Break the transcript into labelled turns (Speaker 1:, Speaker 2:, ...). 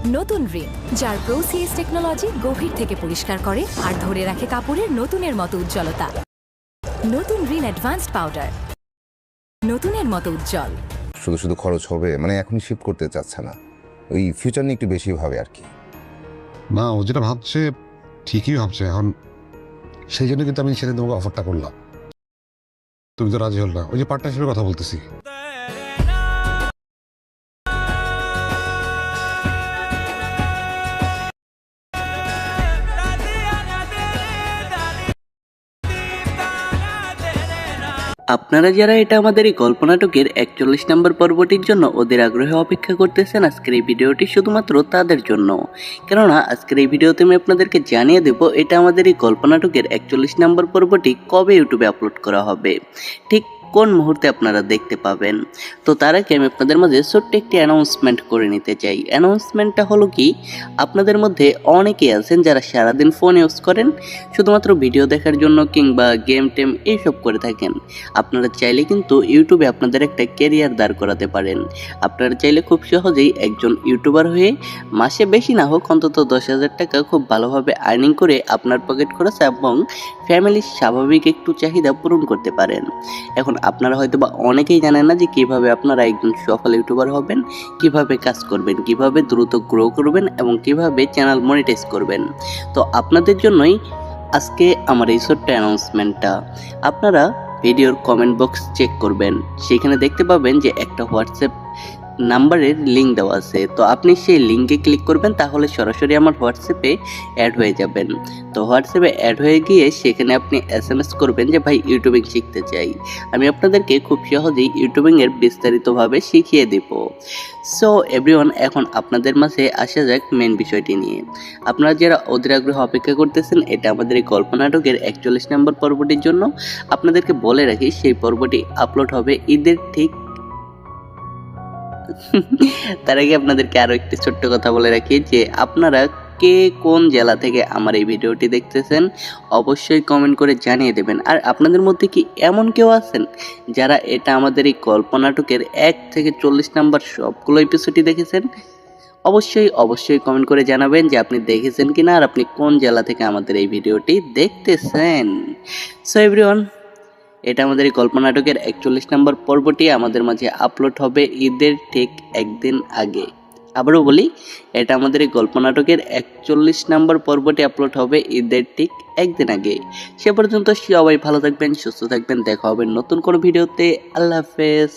Speaker 1: নতুন রিন, যার প্রোসিএস টেকনোলজি গভীর থেকে পরিষ্কার করে আর ধরে রাখে কাপড়ের নতুনের মতো উজ্জ্বলতা। নতুন রিন অ্যাডভান্সড পাউডার, নতুনের মতো উজ্জ্বল।
Speaker 2: শুধু শুধু খরচ হবে, মানে এখনই শিফট করতে চাচ্ছে না, ওই ফিউচার নিয়ে একটু বেশি ভাবে আর কি।
Speaker 3: না, ও যেটা ভাবছে ঠিকই ভাবছে এখন, সেই জন্য কিন্তু আমি সেদিন তোমাকে অফারটা করলাম, তুমি তো রাজি হল না। ওই যে পার্টনারশিপের কথা বলতেছি।
Speaker 4: আপনারা যারা এটা আমাদের এই গল্প নাটকের 41 নম্বর পর্বটির জন্য ওদের আগ্রহে অপেক্ষা করতেছেন, আজকের এই ভিডিওটি শুধুমাত্র তাদের জন্য। কেননা আজকের এই ভিডিওতে আমি আপনাদেরকে জানিয়ে দেব এটা আমাদের এই গল্প নাটকের 41 নম্বর পর্বটি কবে ইউটিউবে আপলোড করা হবে, ঠিক কোন মুহূর্তে আপনারা দেখতে পাবেন। তো তার আগে আমি আপনাদের মাঝে ছোট্ট একটি অ্যানাউন্সমেন্ট করে নিতে চাই। অ্যানাউন্সমেন্টটা হলো কি, আপনাদের মধ্যে অনেকেই আছেন যারা সারাদিন ফোন ইউজ করেন, শুধুমাত্র ভিডিও দেখার জন্য কিংবা গেম টেম এইসব করে থাকেন। আপনারা চাইলে কিন্তু ইউটিউবে আপনাদের একটা ক্যারিয়ার দাঁড় করাতে পারেন। আপনারা চাইলে খুব সহজেই একজন ইউটিউবার হয়ে মাসে বেশি না হোক অন্তত 10,000 টাকা খুব ভালোভাবে আর্নিং করে আপনার পকেট খরচ এবং ফ্যামিলির স্বাভাবিক একটু চাহিদা পূরণ করতে পারেন। এখন আপনারা হয়তো বা অনেকেই জানেন না যে কিভাবে আপনারা একজন সফল ইউটিউবার হবেন, কিভাবে কাজ করবেন, কিভাবে দ্রুত গ্রো করবেন এবং কিভাবে চ্যানেল মনিটাইজ করবেন। তো আপনাদের জন্যই আজকে আমার এই ছোট্ট অ্যানাউন্সমেন্টটা। আপনারা ভিডিওর কমেন্ট বক্স চেক করবেন, সেখানে দেখতে পাবেন যে একটা হোয়াটসঅ্যাপ নাম্বারের লিঙ্ক দেওয়া আছে। তো আপনি সেই লিঙ্কে ক্লিক করবেন, তাহলে সরাসরি আমার হোয়াটসঅ্যাপে অ্যাড হয়ে যাবেন। তো হোয়াটসঅ্যাপে অ্যাড হয়ে গিয়ে সেখানে আপনি SMS করবেন যে ভাই ইউটিউবিং শিখতে চাই। আমি আপনাদেরকে খুব সহজেই ইউটিউবিংয়ের বিস্তারিতভাবে শিখিয়ে দেব। সো এভরিওয়ান, এখন আপনাদের মাঝে আসা যাক মেন বিষয়টি নিয়ে। আপনারা যারা অধীর আগ্রহে অপেক্ষা করতেছেন এটা আমাদের এই গল্প নাটকের 41 নম্বর পর্বটির জন্য, আপনাদেরকে বলে রাখি সেই পর্বটি আপলোড হবে ঈদের ঠিক তার আগে আপনাদেরকে আরো একটি ছোট্ট কথা বলে রাখি যে আপনারা কে কোন জেলা থেকে আমার এই ভিডিওটি দেখতেছেন অবশ্যই কমেন্ট করে জানিয়ে দেবেন। আর আপনাদের মধ্যে কি এমন কেউ আছেন যারা এটা আমাদের এই গল্প নাটকের 1 থেকে 40 নাম্বার সবগুলো এপিসোডই দেখেছেন? অবশ্যই কমেন্ট করে জানাবেন যে আপনি দেখেছেন কিনা আর আপনি কোন জেলা থেকে আমাদের এই ভিডিওটি দেখতেছেন। সো এভরিওয়ান, এটা আমাদের এই গল্প নাটকের 41 নম্বর পর্বটি আমাদের মাঝে আপলোড হবে ঈদের ঠিক একদিন আগে। আবারও বলি, এটা আমাদের এই গল্প নাটকের 41 নম্বর পর্বটি আপলোড হবে ঈদের ঠিক একদিন আগে। সে পর্যন্ত সবাই ভালো থাকবেন, সুস্থ থাকবেন, দেখা হবে নতুন কোনো ভিডিওতে। আল্লাহ হাফেজ।